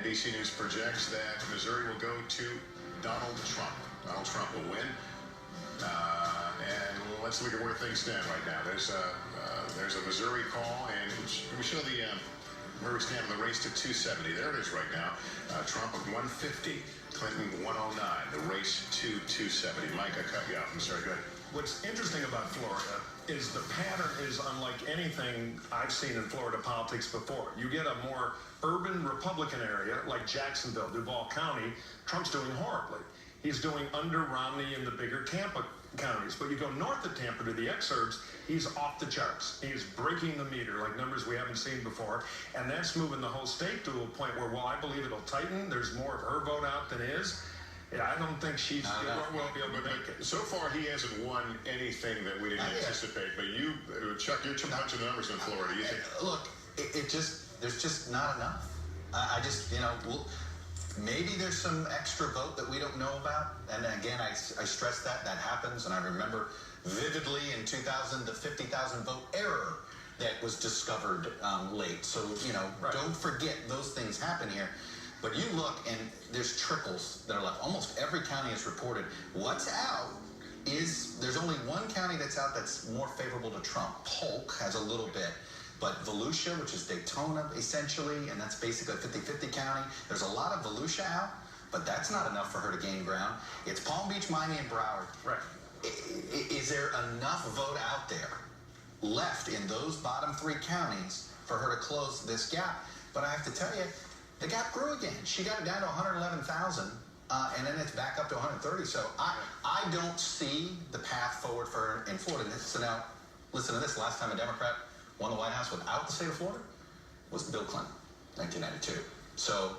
NBC News projects that Missouri will go to Donald Trump. Donald Trump will win. And let's look at where things stand right now. There's a Missouri call, and we show the where we stand in the race to 270. There it is right now. Trump at 150, Clinton 109. The race to 270. Mike, I cut you off. I'm sorry. Go ahead. What's interesting about Florida is the pattern is unlike anything I've seen in Florida politics before. You get a more urban Republican area like Jacksonville, Duval County, Trump's doing horribly. He's doing under Romney in the bigger Tampa counties. But you go north of Tampa to the exurbs, he's off the charts. He's breaking the meter like numbers we haven't seen before. And that's moving the whole state to a point where, well, I believe it'll tighten. There's more of her vote out than his. Yeah, I don't think she's will be able to make it. So far, he hasn't won anything that we didn't anticipate. But you, Chuck, you're too much of the numbers in Florida. You think? Look, there's just not enough. I just, maybe there's some extra vote that we don't know about. And again, I stress that happens. And I remember vividly in 2000 the 50,000 vote error that was discovered late. So Don't forget those things happen here. But you look, and there's trickles that are left. Almost every county is reported. What's out is there's only one county that's out that's more favorable to Trump. Polk has a little bit. But Volusia, which is Daytona, essentially, and that's basically a 50-50 county. There's a lot of Volusia out, but that's not enough for her to gain ground. It's Palm Beach, Miami, and Broward. Right. Is there enough vote out there left in those bottom three counties for her to close this gap? But I have to tell you, the gap grew again. She got it down to 111,000, and then it's back up to 130. So I don't see the path forward for her in Florida. So now, listen to this. Last time a Democrat won the White House without the state of Florida was Bill Clinton, 1992. So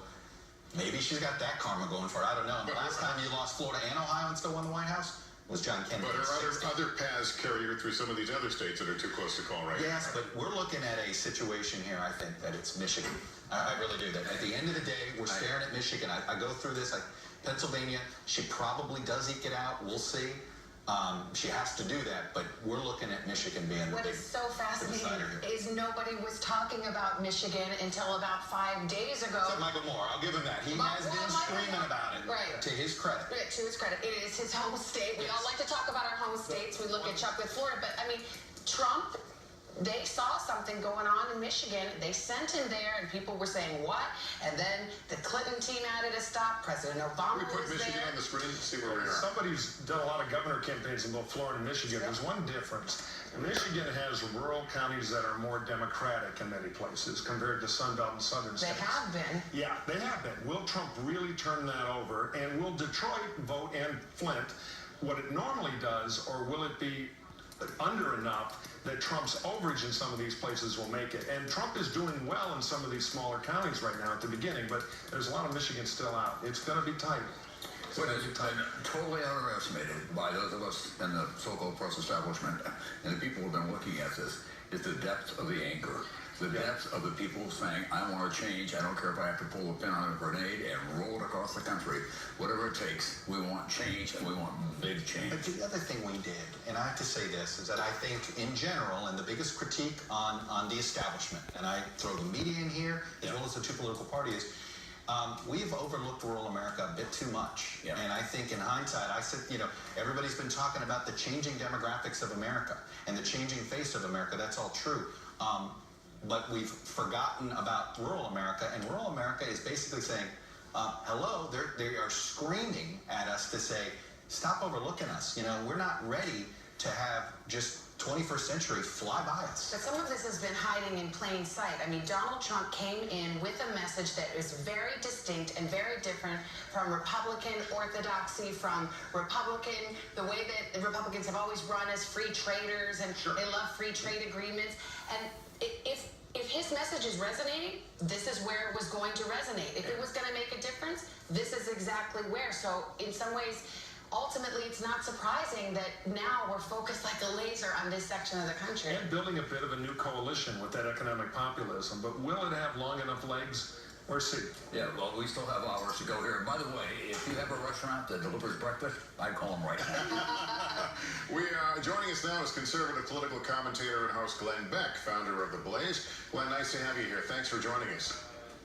maybe she's got that karma going for her. I don't know. And the last time you lost Florida and Ohio and still won the White House was John Kennedy. But her other paths carry her through some of these other states that are too close to call right now. Yes, but we're looking at a situation here, I think, that it's Michigan. I really do. That at the end of the day, we're staring at Michigan. I go through this. Pennsylvania, she probably does eke it out. We'll see. She has to do that, but we're looking at Michigan being What is so fascinating is nobody was talking about Michigan until about 5 days ago. Except Michael Moore, I'll give him that. He has been screaming about it. Right. To his credit. Right, to his credit. It is his home state. We all like to talk about our home states. We look at Chuck with Florida, but I mean, Trump, they saw something going on in Michigan. They sent him there, and people were saying, what? And then the Clinton team added a stop. President Obama Can we put Michigan there. on the screen and see where we are? Somebody's done a lot of governor campaigns in both Florida and Michigan. There's one difference. Michigan has rural counties that are more Democratic in many places compared to Sunbelt and Southern states. They have been. Yeah, they have been. Will Trump really turn that over? And will Detroit vote and Flint what it normally does, or will it be under enough that Trump's overage in some of these places will make it? And Trump is doing well in some of these smaller counties right now at the beginning, but there's a lot of Michigan still out. It's going to be tight. What has been totally underestimated by those of us in the so-called press establishment and the people who have been looking at this is the depth of the anger. The depth of the people saying, I want to change. I don't care if I have to pull a pin on a grenade and roll it across the country. Whatever it takes, we want change, and we want big change. But the other thing we did, and I have to say this, is that I think in general, and the biggest critique on the establishment, and I throw the media in here, as well as the two political parties, we've overlooked rural America a bit too much. Yeah. And I think in hindsight, I said, everybody's been talking about the changing demographics of America and the changing face of America. That's all true. But we've forgotten about rural America, and rural America is basically saying, hello, they are screaming at us to say, stop overlooking us. We're not ready to have just 21st century fly by us. But some of this has been hiding in plain sight. I mean, Donald Trump came in with a message that is very distinct and very different from Republican orthodoxy, from the way that the Republicans have always run as free traders, and they love free trade agreements. And if his message is resonating, this is where it was going to resonate. If it was going to make a difference, this is exactly where. So in some ways, ultimately, it's not surprising that now we're focused like a laser on this section of the country. And building a bit of a new coalition with that economic populism. But will it have long enough legs? We'll see. Yeah, well, we still have hours to go here. And by the way, if you have a restaurant that delivers breakfast, I'd call them right now. Joining us now is conservative political commentator and host Glenn Beck, founder of The Blaze. Glenn, nice to have you here. Thanks for joining us.